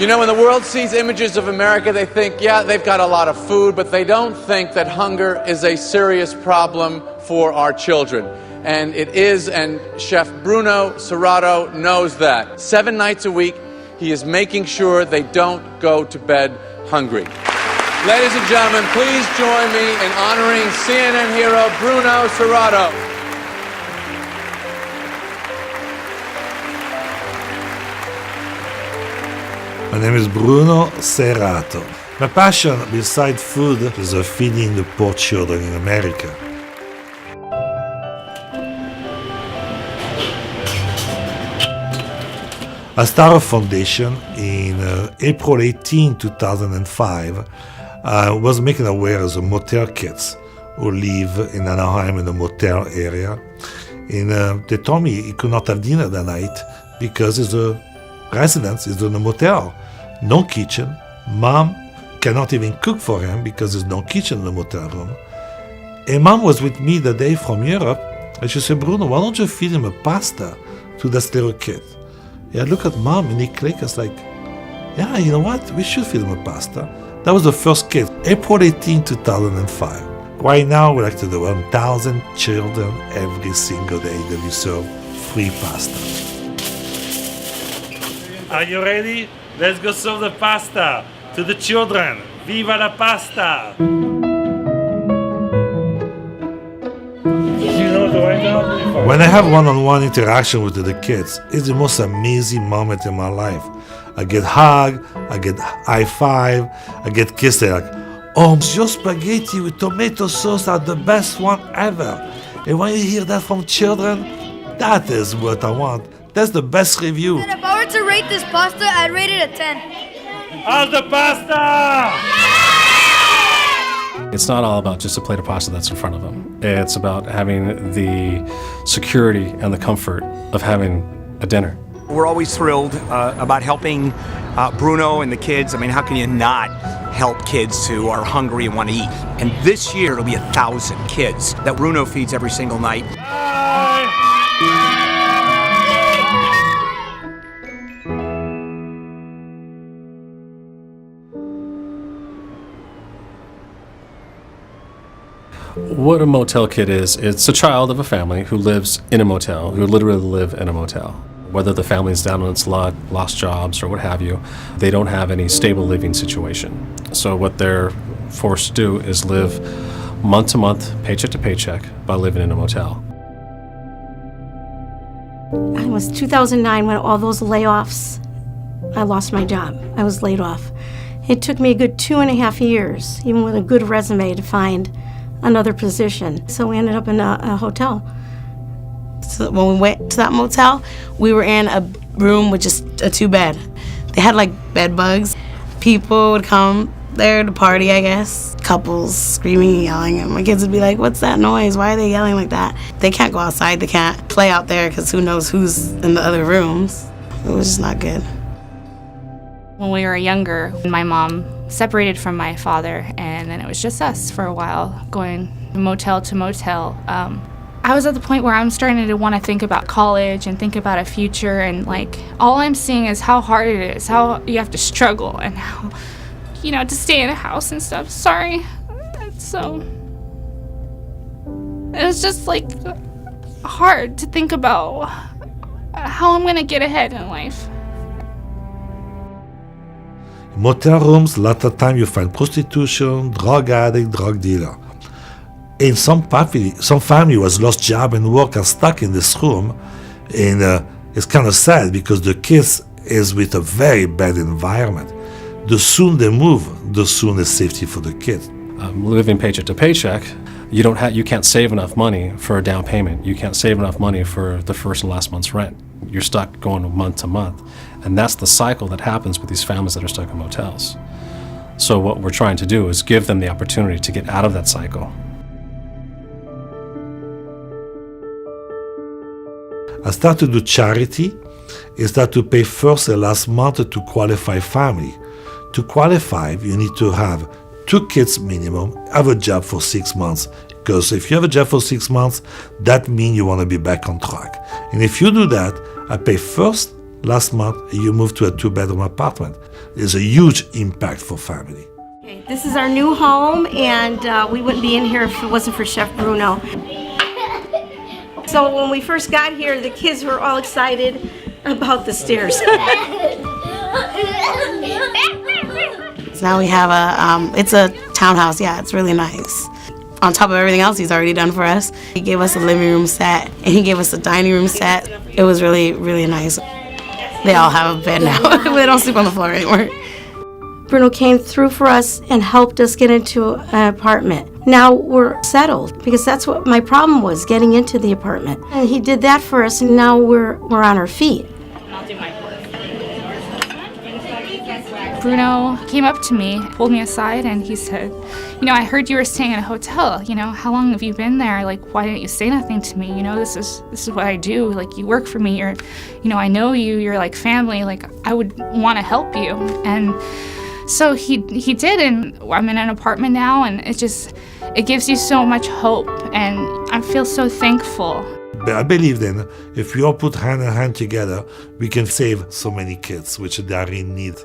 You know, when the world sees images of America, they think, yeah, they've got a lot of food, but they don't think that hunger is a serious problem for our children. And it is, and Chef Bruno Serato knows that. 7 nights a week, he is making sure they don't go to bed hungry. Ladies and gentlemen, please join me in honoring CNN hero Bruno Serato. My name is Bruno Serato. My passion, besides food, is feeding the poor children in America. I started a foundation in April 18, 2005. I was making aware of the motel kids who live in Anaheim in the motel area. And they told me he could not have dinner that night because his residence is in a motel. No kitchen. Mom cannot even cook for him because there's no kitchen in the motel room. And Mom was with me the day from Europe, and she said, Bruno, why don't you feed him a pasta to this little kid? Yeah, I look at Mom and he clicked. It's like, yeah, you know what? We should feed him a pasta. That was the first kid, April 18, 2005. Right now, we like to do 1,000 children every single day that we serve free pasta. Are you ready? Let's go serve the pasta to the children. Viva la pasta! When I have one-on-one interaction with the kids, it's the most amazing moment in my life. I get hugged, I get high five, I get kissed. They're like, oh, your spaghetti with tomato sauce are the best one ever. And when you hear that from children, that is what I want. That's the best review. And if I were to rate this pasta, I'd rate it a 10. How's the pasta? It's not all about just a plate of pasta that's in front of them. It's about having the security and the comfort of having a dinner. We're always thrilled about helping Bruno and the kids. I mean, how can you not help kids who are hungry and want to eat? And this year, it'll be 1,000 kids that Bruno feeds every single night. What a motel kid is, it's a child of a family who lives in a motel, who literally live in a motel. Whether the family's down on its luck, lost jobs, or what have you, they don't have any stable living situation. So what they're forced to do is live month to month, paycheck to paycheck, by living in a motel. It was 2009 when all those layoffs, I lost my job. I was laid off. It took me a good 2.5 years, even with a good resume, to find another position. So we ended up in a hotel. So when we went to that motel, we were in a room with just a 2-bed. They had like bed bugs. People would come there to party, I guess. Couples screaming and yelling, and my kids would be like, what's that noise? Why are they yelling like that? They can't go outside, they can't play out there because who knows who's in the other rooms. It was just not good. When we were younger, my mom separated from my father, and then it was just us for a while, going motel to motel. I was at the point where I'm starting to want to think about college and think about a future, and like all I'm seeing is how hard it is, how you have to struggle, and how, you know, to stay in a house and stuff. Sorry. So it was just like hard to think about how I'm gonna get ahead in life. In motel rooms, a lot of time you find prostitution, drug addict, drug dealer. And some family was lost job and work are stuck in this room, and it's kind of sad because the kids is with a very bad environment. The sooner they move, the sooner safety for the kids. Living paycheck to paycheck, you can't save enough money for a down payment. You can't save enough money for the first and last month's rent. You're stuck going month to month. And that's the cycle that happens with these families that are stuck in motels. So what we're trying to do is give them the opportunity to get out of that cycle. I started to do charity. I started to pay first and last month to qualify family. To qualify, you need to have 2 kids minimum, have a job for 6 months. Because if you have a job for 6 months, that means you want to be back on track. And if you do that, I pay first, last month, you move to a 2-bedroom apartment. is a huge impact for family. Okay, this is our new home, and we wouldn't be in here if it wasn't for Chef Bruno. So when we first got here, the kids were all excited about the stairs. So now we have it's a townhouse, yeah, it's really nice. On top of everything else he's already done for us, he gave us a living room set, and he gave us a dining room set. It was really, really nice. They all have a bed now. They don't sleep on the floor anymore. Bruno came through for us and helped us get into an apartment. Now we're settled, because that's what my problem was, getting into the apartment. And he did that for us, and now we're on our feet. Bruno came up to me, pulled me aside, and he said, you know, I heard you were staying in a hotel. You know, how long have you been there? Like, why didn't you say nothing to me? You know, this is what I do. Like, you work for me. You're, you know, I know you. You're like family. Like, I would want to help you. And so he did, and I'm in an apartment now, and it gives you so much hope, and I feel so thankful. But I believe then, if we all put hand in hand together, we can save so many kids which they are in need.